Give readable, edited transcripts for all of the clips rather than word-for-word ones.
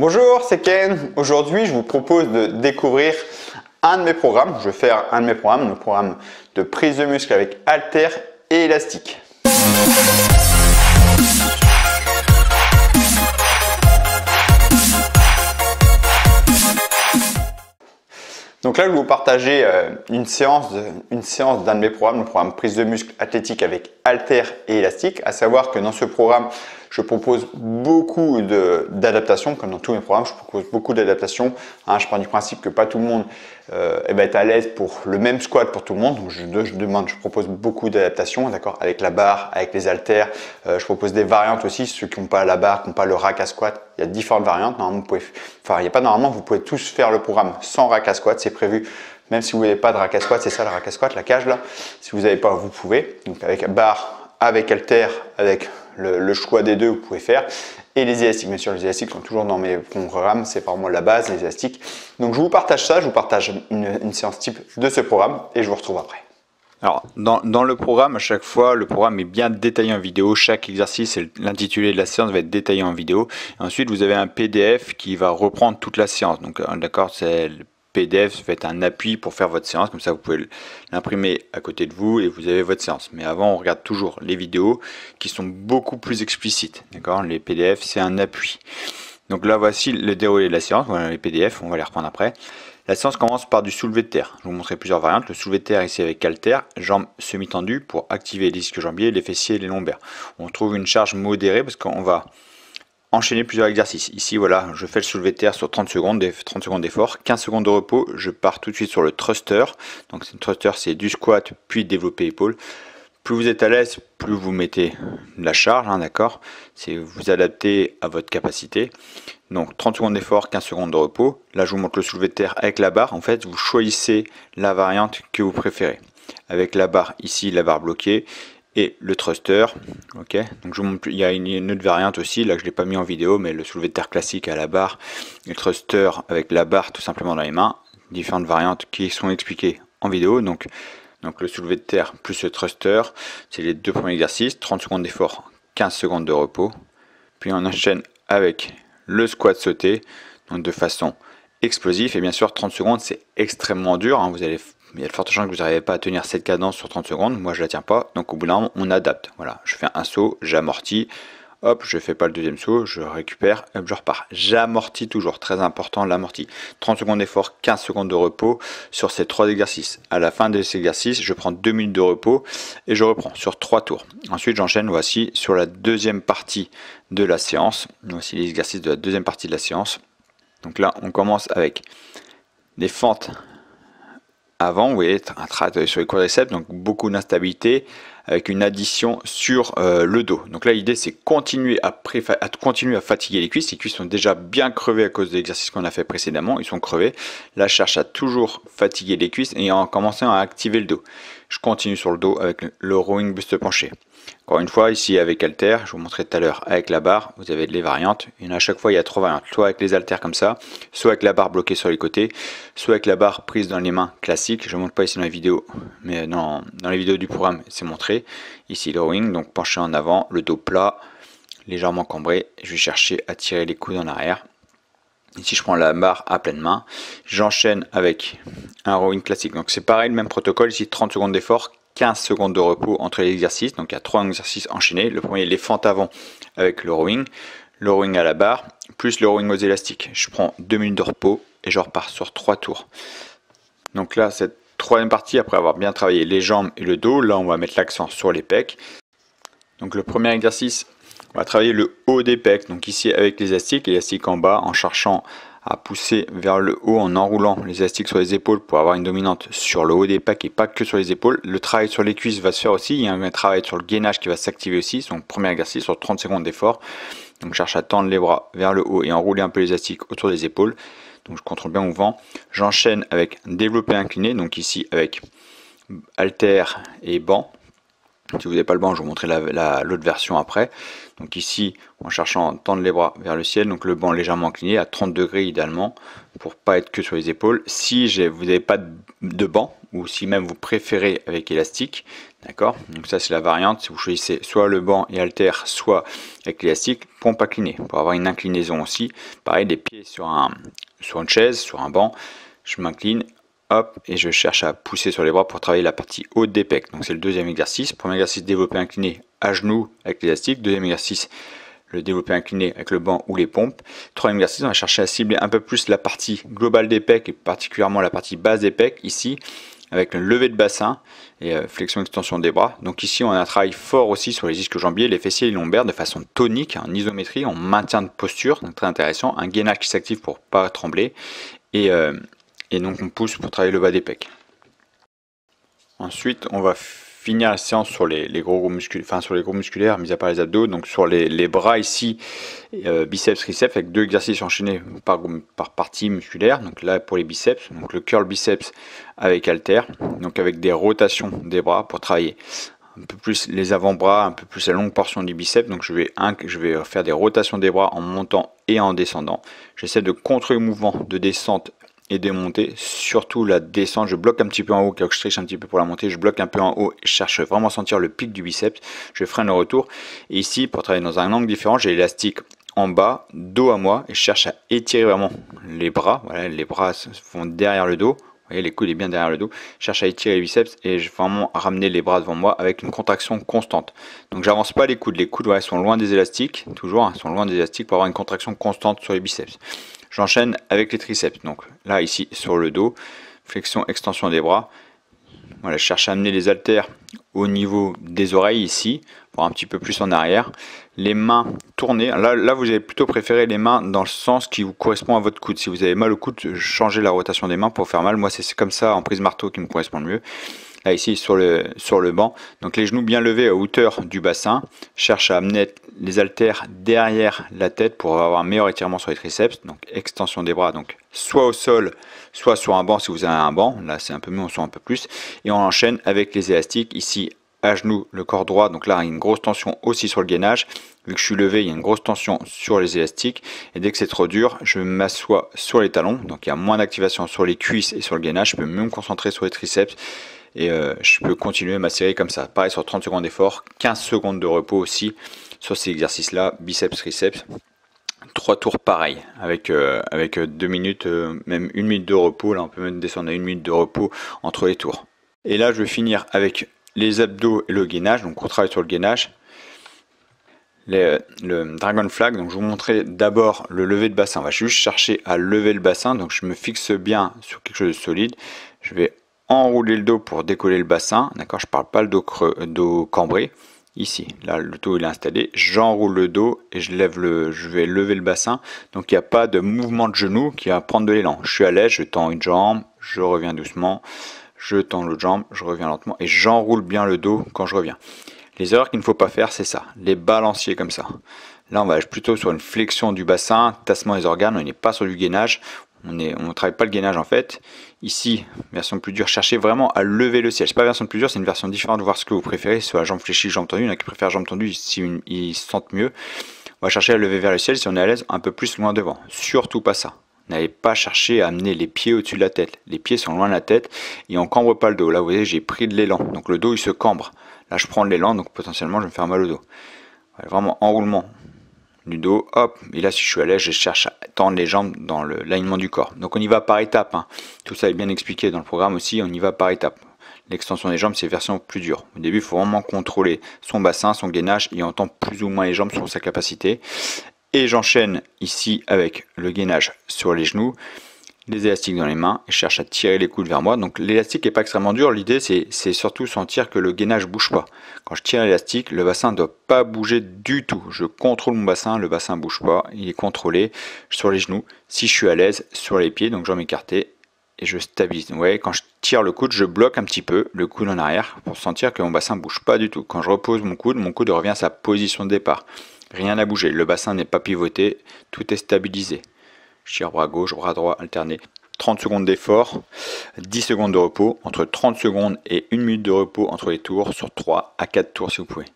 Bonjour, c'est Ken. Aujourd'hui, je vous propose de découvrir un de mes programmes. Je vais faire un de mes programmes, le programme de prise de muscle avec haltères et élastique. Donc là, je vais vous partager une séance d'un de mes programmes, le programme prise de muscle athlétique avec haltères et élastique. À savoir que dans ce programme, je propose beaucoup d'adaptations, comme dans tous mes programmes, je propose beaucoup d'adaptations. Je pars du principe que pas tout le monde est à l'aise pour le même squat pour tout le monde. Donc je propose beaucoup d'adaptations, d'accord, avec la barre, avec les haltères. Je propose des variantes aussi, ceux qui n'ont pas la barre, qui n'ont pas le rack à squat. Il y a différentes variantes. Normalement, vous pouvez tous faire le programme sans rack à squat, c'est prévu. Même si vous n'avez pas de rack à squat, c'est ça le rack à squat, la cage là. Si vous n'avez pas, vous pouvez. Donc avec barre, avec haltères, avec le choix des deux, vous pouvez faire. Et les élastiques, bien sûr, les élastiques sont toujours dans mes programmes, c'est par moi la base, les élastiques. Donc je vous partage ça, je vous partage une séance type de ce programme et je vous retrouve après. Alors, dans le programme, à chaque fois, le programme est bien détaillé en vidéo. Chaque exercice et l'intitulé de la séance va être détaillé en vidéo. Et ensuite, vous avez un PDF qui va reprendre toute la séance. Donc, d'accord, c'est le PDF, va être un appui pour faire votre séance. Comme ça, vous pouvez l'imprimer à côté de vous et vous avez votre séance. Mais avant, on regarde toujours les vidéos qui sont beaucoup plus explicites. D'accord, les PDF, c'est un appui. Donc là, voici le déroulé de la séance. Voilà les PDF, on va les reprendre après. La séance commence par du soulevé de terre. Je vais vous montrer plusieurs variantes. Le soulevé de terre ici avec haltères, jambes semi-tendues pour activer les disques jambiers, les fessiers et les lombaires. On trouve une charge modérée parce qu'on va enchaîner plusieurs exercices. Ici, voilà, je fais le soulevé de terre sur 30 secondes d'effort, 15 secondes de repos. Je pars tout de suite sur le thruster. Donc, le thruster, c'est du squat puis développer épaule. Plus vous êtes à l'aise, plus vous mettez de la charge, d'accord. C'est vous adaptez à votre capacité. Donc 30 secondes d'effort, 15 secondes de repos. Là, je vous montre le soulevé de terre avec la barre. En fait, vous choisissez la variante que vous préférez. Avec la barre ici, la barre bloquée et le thruster. Ok. Donc je vous montre, il y a une autre variante aussi, là que je l'ai pas mis en vidéo, mais le soulevé de terre classique à la barre et le thruster avec la barre tout simplement dans les mains. Différentes variantes qui sont expliquées en vidéo. Donc le soulevé de terre plus le thruster, c'est les deux premiers exercices, 30 secondes d'effort, 15 secondes de repos. Puis on enchaîne avec le squat sauté, donc de façon explosive. Et bien sûr, 30 secondes, c'est extrêmement dur. Il y a de fortes chances que vous n'arrivez pas à tenir cette cadence sur 30 secondes. Moi, je ne la tiens pas. Donc au bout d'un moment, on adapte. Voilà, je fais un saut, j'amortis. Hop, je ne fais pas le deuxième saut, je récupère, hop, je repars. J'amortis toujours, très important l'amorti. 30 secondes d'effort, 15 secondes de repos sur ces trois exercices. À la fin de ces exercices, je prends 2 minutes de repos et je reprends sur 3 tours. Ensuite, j'enchaîne, voici, sur la deuxième partie de la séance. Voici les exercices de la deuxième partie de la séance. Donc là, on commence avec des fentes avant, vous voyez, un travail sur les quadriceps, donc beaucoup d'instabilité avec une addition sur le dos. Donc là, l'idée, c'est continuer à fatiguer les cuisses. Les cuisses sont déjà bien crevées à cause de l'exercice qu'on a fait précédemment. Ils sont crevés. Là, je cherche à toujours fatiguer les cuisses et en commençant à activer le dos. Je continue sur le dos avec le rowing buste penché. Encore une fois, ici avec haltères, je vous montrais tout à l'heure avec la barre, vous avez les variantes. Et à chaque fois, il y a 3 variantes. Soit avec les haltères comme ça, soit avec la barre bloquée sur les côtés, soit avec la barre prise dans les mains classique. Je ne montre pas ici dans les vidéos, mais dans les vidéos du programme, c'est montré. Ici le rowing, donc penché en avant, le dos plat, légèrement cambré. Je vais chercher à tirer les coudes en arrière. Ici, je prends la barre à pleine main. J'enchaîne avec un rowing classique. Donc c'est pareil, le même protocole. Ici, 30 secondes d'effort, 15 secondes de repos entre les exercices. Donc il y a 3 exercices enchaînés. Le premier, les fentes avant avec le rowing à la barre, plus le rowing aux élastiques. Je prends 2 minutes de repos et je repars sur 3 tours. Donc là, cette troisième partie, après avoir bien travaillé les jambes et le dos, là on va mettre l'accent sur les pecs. Donc le premier exercice, on va travailler le haut des pecs. Donc ici avec l'élastique en bas, en cherchant à pousser vers le haut en enroulant les élastiques sur les épaules pour avoir une dominante sur le haut des pecs et pas que sur les épaules. Le travail sur les cuisses va se faire aussi. Il y a un travail sur le gainage qui va s'activer aussi. Donc premier exercice sur 30 secondes d'effort. Donc je cherche à tendre les bras vers le haut et enrouler un peu les élastiques autour des épaules. Donc je contrôle bien mon vent. J'enchaîne avec développé incliné. Donc ici avec haltères et banc. Si vous n'avez pas le banc, je vais vous montrer l'autre version après. Donc ici, en cherchant à tendre les bras vers le ciel, donc le banc légèrement incliné à 30 degrés idéalement, pour pas être que sur les épaules. Si vous n'avez pas de banc, ou si même vous préférez avec élastique. D'accord? Donc ça c'est la variante, si vous choisissez soit le banc et haltère, soit avec l'élastique, pompe inclinée, pour avoir une inclinaison aussi. Pareil, les pieds sur une chaise, sur un banc, je m'incline, hop, et je cherche à pousser sur les bras pour travailler la partie haute des pecs. Donc c'est le deuxième exercice. Premier exercice, développé incliné à genoux avec l'élastique. Deuxième exercice, le développé incliné avec le banc ou les pompes. Troisième exercice, on va chercher à cibler un peu plus la partie globale des pecs et particulièrement la partie basse des pecs ici, avec le lever de bassin et flexion extension des bras. Donc ici on a un travail fort aussi sur les ischio-jambiers, les fessiers et les lombaires de façon tonique, en isométrie, en maintien de posture, donc très intéressant. Un gainage qui s'active pour pas trembler et donc on pousse pour travailler le bas des pecs. Ensuite on va finir la séance sur les gros musculaires, enfin sur les gros musculaires, mis à part les abdos, donc sur les bras ici, biceps, triceps, avec 2 exercices enchaînés par partie musculaire. Donc là pour les biceps, donc le curl biceps avec haltère, donc avec des rotations des bras pour travailler un peu plus les avant-bras, un peu plus la longue portion du biceps. Donc je vais faire des rotations des bras en montant et en descendant. J'essaie de contrôler le mouvement de descente et des montées, surtout la descente, je bloque un petit peu en haut, car je triche un petit peu pour la montée, je bloque un peu en haut et je cherche vraiment à sentir le pic du biceps, je freine le retour. Et ici, pour travailler dans un angle différent, j'ai l'élastique en bas, dos à moi, et je cherche à étirer vraiment les bras, voilà, les bras vont derrière le dos, vous voyez, les coudes est bien derrière le dos, je cherche à étirer les biceps et je vais vraiment ramener les bras devant moi avec une contraction constante. Donc j'avance pas les coudes ouais, sont loin des élastiques, toujours, hein, sont loin des élastiques pour avoir une contraction constante sur les biceps. J'enchaîne avec les triceps, donc là ici sur le dos, flexion, extension des bras. Voilà, je cherche à amener les haltères au niveau des oreilles ici, pour un petit peu plus en arrière. Les mains tournées, là vous avez plutôt préféré les mains dans le sens qui vous correspond à votre coude. Si vous avez mal au coude, changez la rotation des mains pour faire mal. Moi c'est comme ça en prise marteau qui me correspond le mieux. Là ici sur le banc, donc les genoux bien levés à hauteur du bassin, cherche à amener les haltères derrière la tête pour avoir un meilleur étirement sur les triceps, donc extension des bras, donc soit au sol, soit sur un banc si vous avez un banc, là c'est un peu mieux, on sent un peu plus, et on enchaîne avec les élastiques, ici à genoux, le corps droit, donc là il y a une grosse tension aussi sur le gainage, vu que je suis levé, il y a une grosse tension sur les élastiques, et dès que c'est trop dur, je m'assois sur les talons, donc il y a moins d'activation sur les cuisses et sur le gainage, je peux mieux me concentrer sur les triceps, et je peux continuer ma série comme ça. Pareil sur 30 secondes d'effort, 15 secondes de repos aussi sur ces exercices là, biceps, triceps. 3 tours pareil, avec 2 minutes, même 1 minute de repos. Là on peut même descendre à 1 minute de repos entre les tours. Et là je vais finir avec les abdos et le gainage, donc on travaille sur le gainage. Le dragon flag, donc je vous montrer d'abord le lever de bassin. On va juste chercher à lever le bassin, donc je me fixe bien sur quelque chose de solide. Je vais enrouler le dos pour décoller le bassin, d'accord, je parle pas le dos creux, dos cambré. Ici, là le dos il est installé, j'enroule le dos et je vais lever le bassin. Donc il n'y a pas de mouvement de genou qui va prendre de l'élan. Je suis à l'aise, je tends une jambe, je reviens doucement, je tends l'autre jambe, je reviens lentement et j'enroule bien le dos quand je reviens. Les erreurs qu'il ne faut pas faire, c'est ça, les balanciers comme ça. Là on va plutôt sur une flexion du bassin, tassement des organes, on n'est pas sur du gainage. On ne travaille pas le gainage en fait. Ici, version plus dure, cherchez vraiment à lever le ciel. C'est pas la version plus dure, c'est une version différente de voir ce que vous préférez. Soit la jambe fléchie, jambe tendue. Il y en a qui préfèrent jambe tendue si ils se sentent mieux. On va chercher à lever vers le ciel si on est à l'aise, un peu plus loin devant. Surtout pas ça. N'allez pas chercher à amener les pieds au-dessus de la tête. Les pieds sont loin de la tête et on cambre pas le dos. Là, vous voyez, j'ai pris de l'élan. Donc le dos, il se cambre. Là, je prends de l'élan, donc potentiellement, je vais me faire mal au dos. Vraiment enroulement du dos, hop, et là si je suis à l'aise, je cherche à tendre les jambes dans l'alignement du corps. Donc on y va par étapes, hein. Tout ça est bien expliqué dans le programme aussi, on y va par étapes. L'extension des jambes, c'est version plus dure. Au début, il faut vraiment contrôler son bassin, son gainage, et on tend plus ou moins les jambes sur sa capacité. Et j'enchaîne ici avec le gainage sur les genoux, les élastiques dans les mains, et je cherche à tirer les coudes vers moi. Donc l'élastique n'est pas extrêmement dur, l'idée c'est surtout sentir que le gainage ne bouge pas. Quand je tire l'élastique, le bassin ne doit pas bouger du tout. Je contrôle mon bassin, le bassin ne bouge pas, il est contrôlé sur les genoux. Si je suis à l'aise, sur les pieds, donc jambes écartées, et je stabilise. Vous voyez, quand je tire le coude, je bloque un petit peu le coude en arrière pour sentir que mon bassin ne bouge pas du tout. Quand je repose mon coude revient à sa position de départ. Rien n'a bougé, le bassin n'est pas pivoté, tout est stabilisé. Je tire bras gauche, bras droit alterné. 30 secondes d'effort, 10 secondes de repos, entre 30 secondes et 1 minute de repos entre les tours, sur 3 à 4 tours si vous pouvez.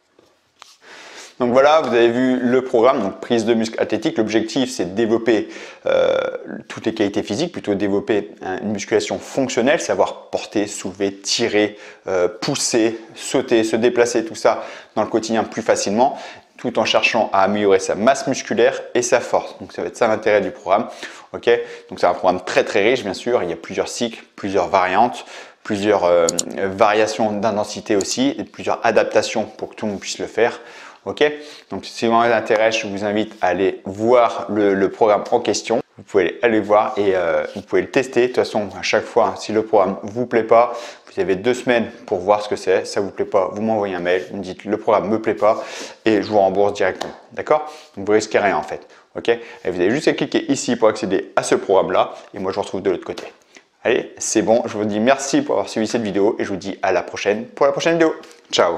Donc voilà, vous avez vu le programme, donc prise de muscle athlétique. L'objectif, c'est de développer toutes les qualités physiques, plutôt développer une musculation fonctionnelle, savoir porter, soulever, tirer, pousser, sauter, se déplacer, tout ça dans le quotidien plus facilement, tout en cherchant à améliorer sa masse musculaire et sa force. Donc ça va être ça l'intérêt du programme. Ok, donc c'est un programme très riche, bien sûr. Il y a plusieurs cycles, plusieurs variantes, plusieurs variations d'intensité aussi et plusieurs adaptations pour que tout le monde puisse le faire. Ok, donc si vous avez intérêt, je vous invite à aller voir le programme en question. Vous pouvez aller voir et vous pouvez le tester. De toute façon, à chaque fois, si le programme vous plaît pas, vous avez 2 semaines pour voir ce que c'est. Ça vous plaît pas, vous m'envoyez un mail, vous me dites le programme me plaît pas et je vous rembourse directement. D'accord? Donc vous risquez rien en fait. Ok? Et vous avez juste à cliquer ici pour accéder à ce programme-là et moi je vous retrouve de l'autre côté. Allez, c'est bon. Je vous dis merci pour avoir suivi cette vidéo et je vous dis à la prochaine pour la prochaine vidéo. Ciao!